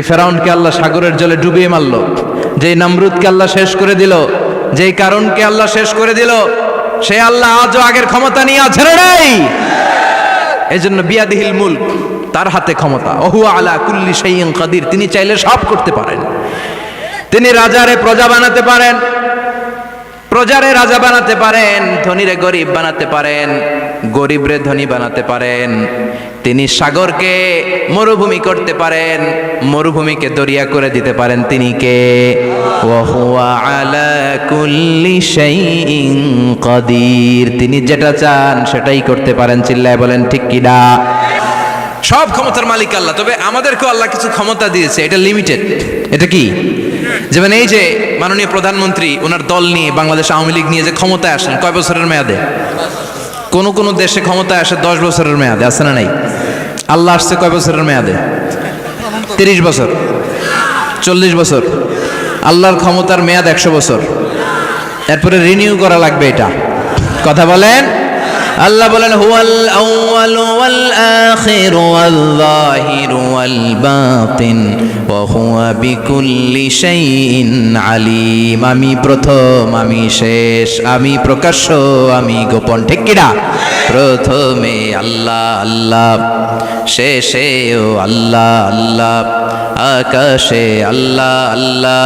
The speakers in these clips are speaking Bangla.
ফেরাউনকে আল্লাহ সাগরের জলে ডুবিয়ে মারল, যেই নমরুদকে আল্লাহ শেষ করে দিল, যেই কারণকে আল্লাহ শেষ করে দিল, সে আল্লাহ আজও আগের ক্ষমতা নিয়ে আছে না নাই? এই জন্য বিয়াদিহিল মুলক, তার হাতে ক্ষমতা। ওহু আলা কুল্লি শাইইন কাদির, তিনি চাইলে সব করতে পারেন। তিনি রাজারে প্রজা বানাতে পারেন, প্রজারে রাজা বানাতে পারেন, ধনীরে গরিব বানাতে পারেন, গরিবরে ধনী বানাতে পারেন। তিনি সাগরকে মরুভূমি করতে পারেন, মরুভূমিকে দরিয়া করে দিতে পারেন। তিনি কে? ওয়া হুয়া আলা কুল্লি শাইইন কাদির, তিনি যেটা চান সেটাই করতে পারেন। চিল্লায় বলেন ঠিক কি না? সব ক্ষমতার মালিক আল্লাহ। তবে আমাদেরকেও আল্লাহ কিছু ক্ষমতা দিয়েছে, এটা লিমিটেড। এটা কি? যেমন এই যে মাননীয় প্রধানমন্ত্রী ওনার দল নিয়ে, বাংলাদেশ আওয়ামী লীগ নিয়ে যে ক্ষমতায় আসেন, কয় বছরের মেয়াদে? কোন দেশে ক্ষমতায় আসে 10 বছরের মেয়াদে, আছে না নাই? আল্লাহ আসছে কয় বছরের মেয়াদে? 30 বছর, 40 বছর। আল্লাহর ক্ষমতার মেয়াদ 100 বছর, এরপরে রিনিউ করা লাগবে। এটা কথা বলেন। আল্লাহ বলেন হুয়াল আউয়ালু ওয়াল আখিরু ওয়াল যাহিরু ওয়াল বাতিন ওয়া হুয়া বিকুল্লি শাইইন আলিম। আমি প্রথম, আমি শেষ, আমি প্রকাশ্য, আমি গোপন। ঠিক কি না? প্রথমে আল্লাহ আল্লাহ, শেষেও আল্লাহ আল্লাহ, আকাশে আল্লাহ আল্লাহ,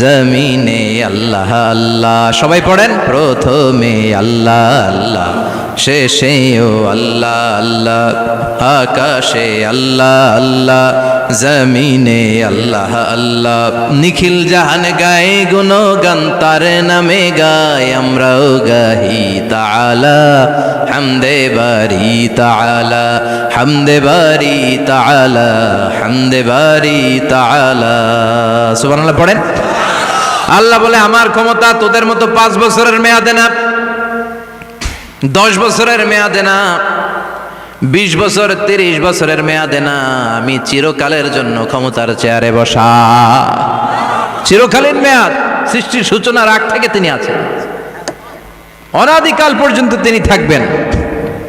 জমিনে আল্লাহ আল্লাহ। সবাই পড়েন, প্রথমে আল্লাহ আল্লাহ, শেষেও আল্লাহ আল্লাহ, আকাশে আল্লাহ আল্লাহ, জমিনে আল্লাহ আল্লাহ। নিখিল জাহান গায়ে গুণগান, তার নামে গায় আমরাও গাহি তাআলা, হামদে বারি তাআলা, হামদে বারি তাআলা, হামদে বারি তাআলা। সুবহানাল্লাহ পড়েন। আল্লাহ বলে আমার ক্ষমতা তোদের মতো 5 বছরের মেয়াদে না, 10 বছরের মেয়াদে না, 20 বছর 30 বছরের মেয়াদে না, আমি চিরকালের জন্য ক্ষমতার চেয়ারে বসা। চিরকালীন মেয়াদ, সৃষ্টির সূচনার আগ থেকে তিনি আছেন, অনাদিকাল পর্যন্ত তিনি থাকবেন।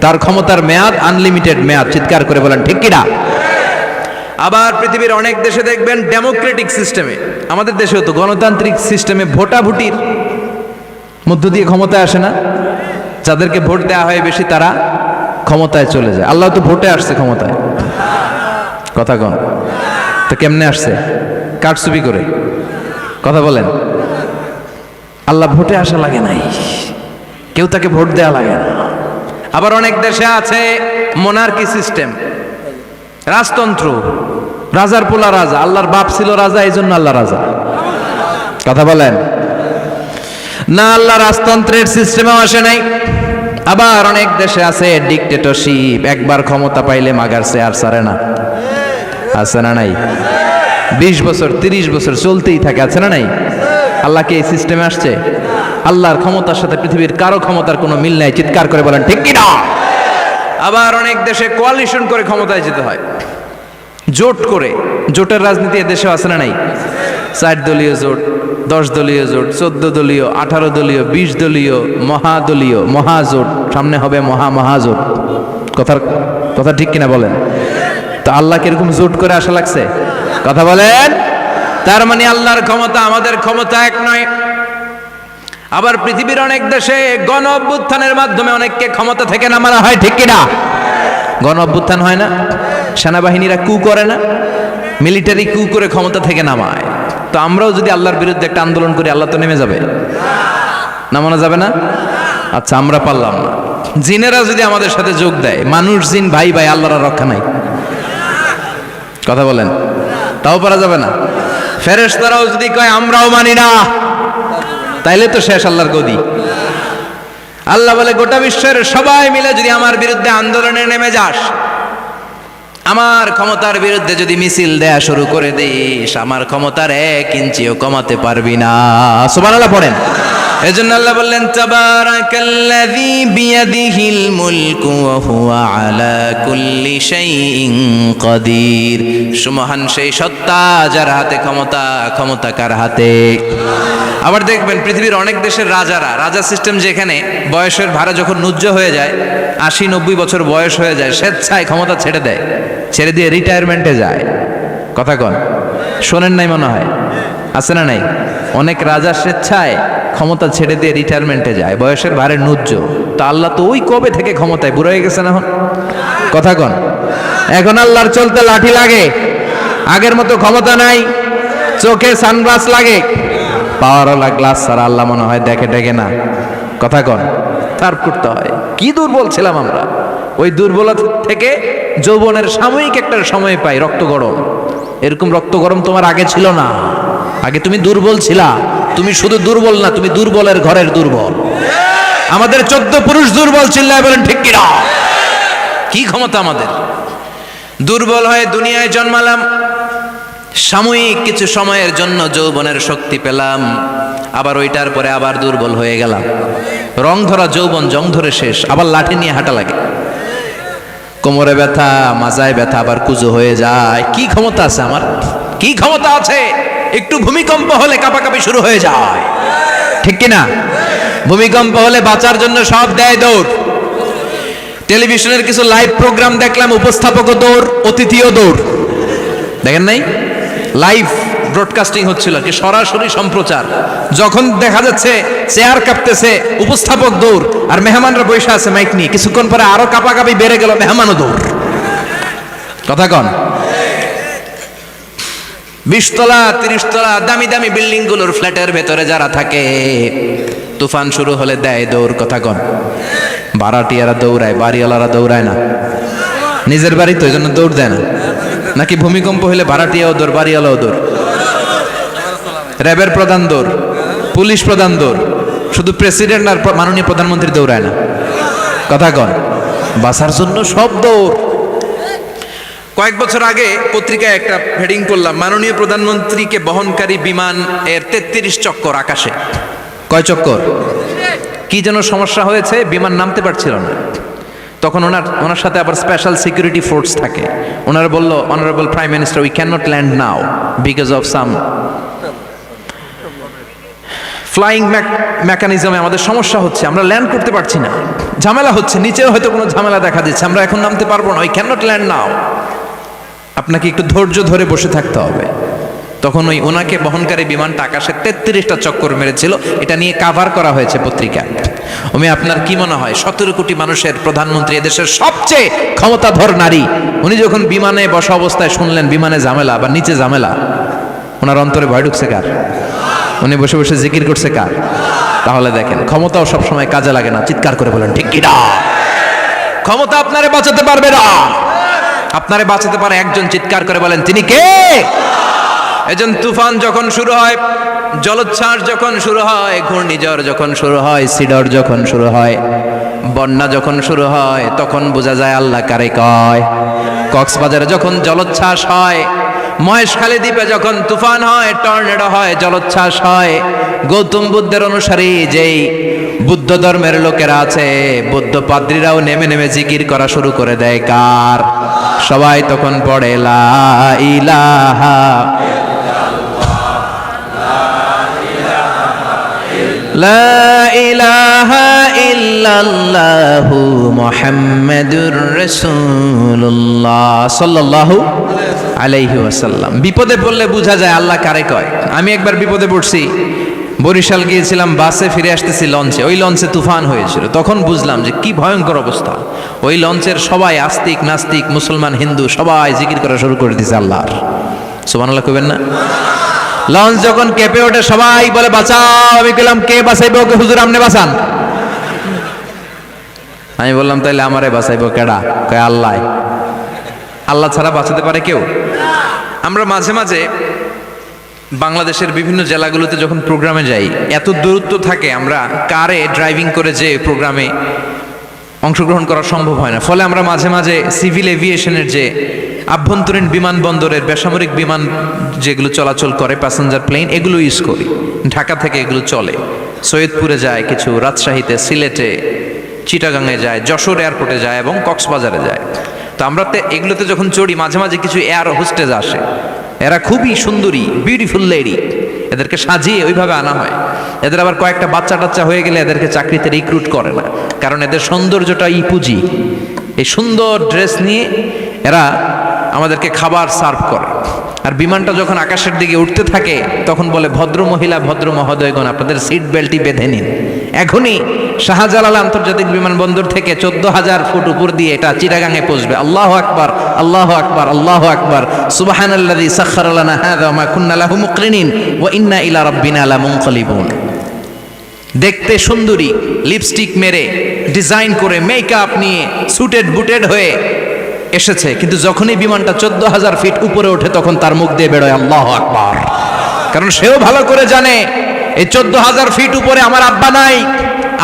তার ক্ষমতার মেয়াদ আনলিমিটেড মেয়াদ। চিৎকার করে বলেন ঠিক কিনা? আবার পৃথিবীর অনেক দেশে দেখবেন ডেমোক্রেটিক সিস্টেমে, আমাদের দেশেও তো গণতান্ত্রিক সিস্টেমে ভোটাভুটির মধ্য দিয়ে ক্ষমতায় আসে না? যাদেরকে ভোট দেওয়া হয় বেশি তারা ক্ষমতায় চলে যায়। আল্লাহ তো ভোটে আসছে ক্ষমতায়, কথা কন। তো কেমনে আসছে? কারচুপি করে। কথা বলেন। আল্লাহ ভোটে আসা লাগে নাই, কেউ তাকে ভোট দেওয়া লাগে না। আবার অনেক দেশে আছে মোনার্কি সিস্টেম, রাজতন্ত্র, রাজার পোলা রাজা। আল্লাহর বাপ ছিল রাজা, এই জন্য আল্লাহ রাজা। কথা বলেন না, আল্লাহ রাজতন্ত্রের সিস্টেমেও আসে নাই। আবার অনেক দেশে আছে ডিক্টেটরশিপ, একবার ক্ষমতা পাইলে মাগার চেয়ার ছাড়ে না, আছে না নাই? 20 বছর 30 বছর চলতেই থাকে, আছে না নাই? আল্লাহ কি এই সিস্টেমে আসছে? আল্লাহর ক্ষমতার সাথে পৃথিবীর কারো ক্ষমতার কোনো মিল নাই। চিৎকার করে বলেন ঠিক কিনা? আবার অনেক দেশে কোয়ালিশন করে ক্ষমতায় যেতে হয়, জোট করে। জোটের রাজনীতি এ দেশেও আছে না নাই? 4 দলীয় জোট, 10 দলীয় জোট, 14 দলীয়, 18 দলীয়, 20 দলীয়, মহাদলীয়, মহাজোট, সামনে হবে মহাজোট। কথা ঠিক কিনা বলেন? তো আল্লাহ কিরকম জোট করে আসা লাগছে? কথা বলেন। তার মানে আল্লাহর ক্ষমতা আমাদের ক্ষমতা এক নয়। আবার পৃথিবীর অনেক দেশে গণ অভ্যুত্থানের মাধ্যমে অনেককে ক্ষমতা থেকে নামানো হয়, ঠিক কিনা? গণ অভ্যুত্থান হয় না? সেনাবাহিনীরা কু করে না? মিলিটারি কু করে ক্ষমতা থেকে নামায়। তো আমরাও যদি আল্লাহর বিরুদ্ধে একটা আন্দোলন করি, আল্লাহ তো নেমে যাবে, নামানো যাবে না? আচ্ছা, আমরা পারলাম না, জিনেরা যদি আমাদের সাথে যোগ দেয়, মানুষ জিন ভাই ভাই, আল্লাহর রক্ষা নাই। কথা বলেন, তাও পারা যাবে না? ফেরেশতারাও যদি কয় আমরাও মানি না, তাইলে তো শেষ আল্লাহর গদি। আল্লাহ বলে গোটা বিশ্বের সবাই মিলে যদি আমার বিরুদ্ধে আন্দোলনে নেমে যাস, আমার ক্ষমতার বিরুদ্ধে যদি মিছিল দেয়া শুরু করে দিস, আমার ক্ষমতার 1 ইঞ্চিও কমাতে পারবি না। সুবহানাল্লাহ পড়েন। এজন্য আল্লাহ বললেন তাবারাকাল্লাযী বিয়াদিহিল মুলকু ওয়া হুয়া আলা কুল্লি শাইইন কাদির। সুমহান সেই সত্তা যার হাতে ক্ষমতা, ক্ষমতা কার হাতে? আবার দেখবেন পৃথিবীর অনেক দেশের রাজারা, রাজা সিস্টেম যেখানে বয়সের ভাড়া যখন নুজ্জ হয়ে যায়, 80-90 বছর বয়স হয়ে যায়, স্বেচ্ছায় ক্ষমতা ছেড়ে দেয়, ছেড়ে দিয়ে রিটায়ারমেন্টে যায়। কথা কন। শোনেন নাই মনে হয়, আছে না নাই? অনেক রাজা স্বেচ্ছায় ক্ষমতা ছেড়ে দিয়ে রিটায়ারমেন্টে যায়, বয়সের ভারে নুজ্জ। তা আল্লাহ তো ওই কবে থেকে ক্ষমতায়, বুড়ো হয়ে গেছেন এখন, কথা কন। এখন আল্লাহর চলতে লাঠি লাগে, আগের মতো ক্ষমতা নাই, চোখে সানগ্লাস লাগে, পাওয়ারওয়ালা গ্লাস ছাড়া আল্লাহ মনে হয় দেখে টেকে না, কথা কন। তার করতে হয়, কি দুর্বল ছিলাম আমরা, ওই দুর্বলতা থেকে যৌবনের সাময়িক একটা সময় পাই রক্ত গরম। এরকম রক্ত গরম তোমার আগে ছিল না, আগে তুমি দুর্বল ছিলা। তুমি শুধু দুর্বল না, তুমি দুর্বলের ঘরের দুর্বল। আমাদের 14 পুরুষ দুর্বল, চিল্লায় বলেন ঠিক কিনা? কি ক্ষমতা আমাদের! দুর্বল হয়ে দুনিয়ায় জন্মালাম, সাময়িক কিছু সময়ের জন্য যৌবনের শক্তি পেলাম, আবার ওইটার পরে আবার দুর্বল হয়ে গেলাম। রং ধরা যৌবন জং ধরে শেষ, আবার লাঠি নিয়ে হাঁটা লাগে, কোমরে ব্যথা, মাজায় ব্যথা, আবার কুজো হয়ে যায়। কি ক্ষমতা আছে আমার, কি ক্ষমতা আছে! একটু ভূমিকম্প হলে কাঁপাকাঁপি শুরু হয়ে যায়, ঠিক কিনা? ভূমিকম্প হলে বাঁচার জন্য সব দেয় দৌড়। টেলিভিশনের কিছু লাইভ প্রোগ্রাম দেখলাম, উপস্থাপকও দৌড়, অতিথিও দৌড়। দেখেন নাই? লাইভ ব্রডকাস্টিং হচ্ছিল, কি সরাসরি সম্প্রচার। যখন দেখা যাচ্ছে চেয়ার কাঁপতেছে, উপস্থাপক দৌড়, আর মেহমানরা বসে আছে মাইক নিয়ে। কিছুক্ষণ পরে আরো কাঁপাকাঁপি বেড়ে গেল, মেহমানও দৌড়, কথা কন। 20 তলা 30 তলা দামি দামি বিল্ডিং গুলোর ফ্ল্যাটের ভেতরে যারা থাকে, তুফান শুরু হলে দেয় দৌড়, কথা কন। ভাড়াটিয়ারা দৌড়ায়, বাড়িওয়ালারা দৌড়ায় না। নিজের বাড়ি তো, এই জন্য দৌড় দেয় না। নাকি ভূমিকম্প হলে ভাড়াটিয়াও দৌড়, বাড়িওয়ালাও দৌড়, র্যাবের প্রধান দৌড়, পুলিশ প্রধান দৌড়, শুধু প্রেসিডেন্ট আর মাননীয় প্রধানমন্ত্রী দৌড়ায় না, কথা কন। বাঁচার জন্য সব দৌড়। কয়েক বছর আগে পত্রিকায় একটা হেডিং করলাম, মাননীয় প্রধানমন্ত্রীকে বহনকারী বিমান এর 33 চক্কর আকাশে। কয় চক্কর? কি যেন সমস্যা হয়েছে, বিমান নামতে পারছিল না। তখন ওনার সাথে আবার স্পেশাল সিকিউরিটি ফোর্স থাকে। ওনারা বলল, honourable prime minister, we can not land now because of some flying মেকানিজমে আমাদের সমস্যা হচ্ছে, আমরা ল্যান্ড করতে পারছি না, ঝামেলা হচ্ছে, নিচেও হয়তো কোনো ঝামেলা দেখা দিচ্ছে, আমরা এখন নামতে পারবো না, উই ক্যান নট ল্যান্ড নাও। আপনাকে একটু ধৈর্য ধরে বসে থাকতে হবে। তখন ওই ওনাকে বহনকারী বিমানটা আকাশে 33টা চক্কর মেরেছিল। এটা নিয়ে কাভার করা হয়েছে পত্রিকায়। আপনার কি মনে হয়, 17 কোটি মানুষের প্রধানমন্ত্রী, এদেশের সবচেয়ে ক্ষমতাধর নারী, উনি যখন বিমানে বসা অবস্থায় শুনলেন বিমানে ঝামেলা বা নিচে ঝামেলা, ওনার অন্তরে ভয় ঢুকছে কার? উনি বসে বসে জিকির করছে কার? তাহলে দেখেন, ক্ষমতাও সবসময় কাজে লাগে না। চিৎকার করে বলেন ঠিক কিনা? ক্ষমতা আপনারে বাঁচাতে পারবে না, আপনারে বাঁচাতে পারে একজন। চিৎকার করে বলেন তিনি কে? এজন্য তুফান যখন শুরু হয়, জলোচ্ছ্বাস যখন শুরু হয়, ঘূর্ণিঝড় যখন শুরু হয়, সিডর যখন শুরু হয়, বন্যা যখন শুরু হয়, তখন বোঝা যায় আল্লাহ কারে কয়। কক্সবাজারে যখন জলোচ্ছ্বাস হয়, মহেশখালী দ্বীপে যখন তুফান হয়, টর্নেডো হয়, জলোচ্ছ্বাস হয়, গৌতম বুদ্ধের অনুসারী যেই বুদ্ধ ধর্মের লোকেরা আছে, বৌদ্ধ পাদ্রীরাও নেমে নেমে জিকির করা শুরু করে দেয় কার? সবাই তখন পড়ে লা ইলাহা লা ইলাহা ইল্লাল্লাহু মুহাম্মাদুর রাসূলুল্লাহ সাল্লাল্লাহু আলাইহি ওয়াসাল্লাম। বিপদে পড়লে বোঝা যায় আল্লাহ কারে কয়। আমি একবার বিপদে পড়ছি, বরিশাল গিয়েছিলাম, বাসে ফিরে আসতেছি লঞ্চে, ওই লঞ্চে তুফান হয়েছিল। তখন বুঝলাম যে কি ভয়ঙ্কর অবস্থা। ওই লঞ্চের সবাই আস্তিক নাস্তিক, মুসলমান হিন্দু সবাই জিকির করা শুরু করে দিয়েছে আল্লাহর। সুবহানাল্লাহ কইবেন না? লঞ্চ যখন কেঁপে ওঠে, সবাই বলে বাঁচাও। আমি বললাম কে বাঁচাইবে ওকে? হুজুর আপনি বাঁচান। আমি বললাম তাইলে আমারে বাঁচাইবো কেডা? কয় আল্লাহ। আল্লাহ ছাড়া বাঁচাতে পারে কেউ? আমরা মাঝে মাঝে বাংলাদেশের বিভিন্ন জেলাগুলোতে যখন প্রোগ্রামে যাই, এত দূরত্ব থাকে, আমরা কারে ড্রাইভিং করে যে প্রোগ্রামে অংশগ্রহণ করা সম্ভব হয় না। ফলে আমরা মাঝে মাঝে সিভিল এভিয়েশনের যে আভ্যন্তরীণ বিমানবন্দরের বেসামরিক বিমান যেগুলো চলাচল করে, প্যাসেঞ্জার প্লেন, এগুলো ইউজ করি। ঢাকা থেকে এগুলো চলে, সৈয়দপুরে যায় কিছু, রাজশাহীতে, সিলেটে, চিটাগাংয়ে যায়, যশোর এয়ারপোর্টে যায় এবং কক্সবাজারে যায়। তো আমরা এগুলোতে যখন চড়ি, মাঝে মাঝে কিছু এয়ার হোস্টেজ আসে, এরা খুবই সুন্দরী, বিউটিফুল লেডি, এদেরকে সাজিয়ে ওইভাবে আনা হয়। এদের আবার কয়েকটা বাচ্চা টাচ্চা হয়ে গেলে এদেরকে চাকরিতে রিক্রুট করে না, কারণ এদের সৌন্দর্যটা পুঁজি। এই সুন্দর ড্রেস নিয়ে এরা আমাদেরকে খাবার সার্ভ করে। আর বিমানটা যখন আকাশের দিকে উঠতে থাকে তখন বলে, ভদ্র মহিলা ভদ্র মহোদয়গণ, আপনাদের সিট বেল্টই বেঁধে নিন। এখনই শাহজালাল আন্তর্জাতিক বিমানবন্দর থেকে 14,000 ফুট উপর দিয়ে এটা চিটাগাঙে পৌঁছবে। আল্লাহু আকবার, আল্লাহু আকবার, আল্লাহু আকবার। সুবহানাল্লাযী সাখখারা লানা হাযা ওয়া মা কুন্না লাহু মুকরিনিন ওয়া ইন্না ইলা রাব্বিনা লামুনকালিবুন। দেখতে সুন্দরী, লিপস্টিক মেরে, ডিজাইন করে, মেকআপ নিয়ে, সুটেড বুটেড হয়ে এসেছে, কিন্তু যখনই বিমানটা 14,000 ফিট উপরে ওঠে তখন তার মুখ দিয়ে বেরোয় আল্লাহু আকবার। কারণ সেও ভালো করে জানে এই 14,000 ফিট উপরে আমার আব্বা নাই,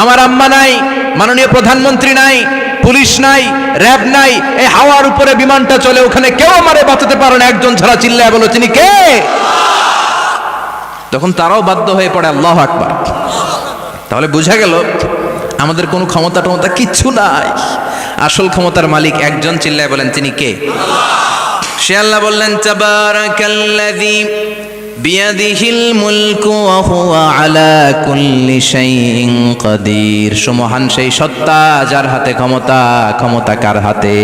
আমার আম্মা নাই, মাননীয় প্রধানমন্ত্রী নাই, পুলিশ নাই, র্যাব নাই। এই হাওয়ার উপরে বিমানটা চলে, ওখানে কেউ আমারে বাঁচাতে পারে না, একজন ছাড়া। চিল্লায় বলো, তিনি কে? তখন তারাও বাধ্য হয়ে পড়ে আল্লাহু আকবার। তাহলে বোঝা গেল আমাদের কোনো ক্ষমতা টমতা কিচ্ছু নাই, আসল ক্ষমতার মালিক একজন। চিল্লায় বলেন, তিনি কে? সে আল্লাহ বললেন, তাবারাকাল্লাযী বিয়াদিহিল মুলকু ওয়া হুয়া আলা কুল্লি শাইইন কাদির। সুমহান সেই সত্তা যার হাতে ক্ষমতা। ক্ষমতা কার হাতে?